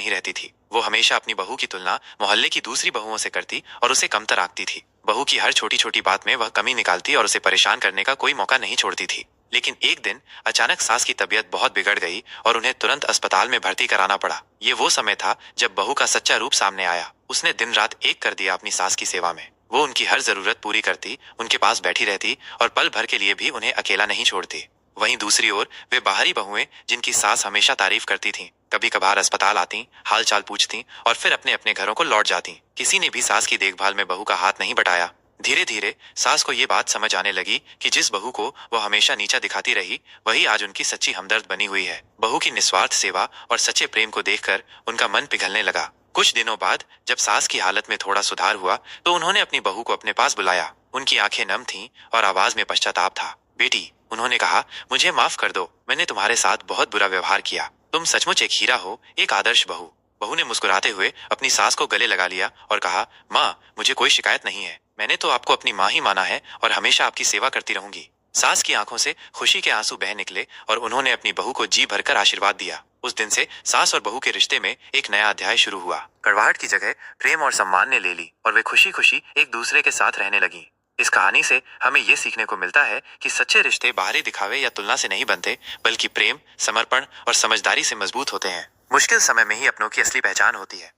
नहीं रहती थी। वो हमेशा अपनी बहू की तुलना मोहल्ले की दूसरी बहुओं से करती और उसे कमतर आंकती थी। बहू की हर छोटी छोटी बात में वह कमी निकालती और उसे परेशान करने का कोई मौका नहीं छोड़ती थी। लेकिन एक दिन अचानक सास की तबीयत बहुत बिगड़ गई और उन्हें तुरंत अस्पताल में भर्ती कराना पड़ा। ये वो समय था जब बहू का सच्चा रूप सामने आया। उसने दिन रात एक कर दिया अपनी सास की सेवा में। वो उनकी हर जरूरत पूरी करती, उनके पास बैठी रहती और पल भर के लिए भी उन्हें अकेला नहीं छोड़ती। वहीं दूसरी ओर वे बाहरी बहुएं, जिनकी सास हमेशा तारीफ करती थीं, कभी कभार अस्पताल आती, हाल चाल पूछती और फिर अपने अपने घरों को लौट जाती। किसी ने भी सास की देखभाल में बहू का हाथ नहीं बटाया। धीरे धीरे सास को ये बात समझ आने लगी कि जिस बहू को वो हमेशा नीचा दिखाती रही, वही आज उनकी सच्ची हमदर्द बनी हुई है। बहू की निस्वार्थ सेवा और सच्चे प्रेम को देखकर उनका मन पिघलने लगा। कुछ दिनों बाद जब सास की हालत में थोड़ा सुधार हुआ तो उन्होंने अपनी बहू को अपने पास बुलाया। उनकी आंखें नम थीं और आवाज में पश्चाताप था। बेटी, उन्होंने कहा, मुझे माफ कर दो, मैंने तुम्हारे साथ बहुत बुरा व्यवहार किया। तुम सचमुच एक हीरा हो, एक आदर्श बहू। बहू ने मुस्कुराते हुए अपनी सास को गले लगा लिया और कहा, माँ, मुझे कोई शिकायत नहीं है। मैंने तो आपको अपनी माँ ही माना है और हमेशा आपकी सेवा करती रहूंगी। सास की आंखों से खुशी के आंसू बह निकले और उन्होंने अपनी बहू को जी भरकर आशीर्वाद दिया। उस दिन से सास और बहू के रिश्ते में एक नया अध्याय शुरू हुआ। कड़वाहट की जगह प्रेम और सम्मान ने ले ली और वे खुशी खुशी एक दूसरे के साथ रहने लगी। इस कहानी से हमें ये सीखने को मिलता है कि सच्चे रिश्ते बाहरी दिखावे या तुलना से नहीं बनते, बल्कि प्रेम, समर्पण और समझदारी से मजबूत होते हैं। मुश्किल समय में ही अपनों की असली पहचान होती है।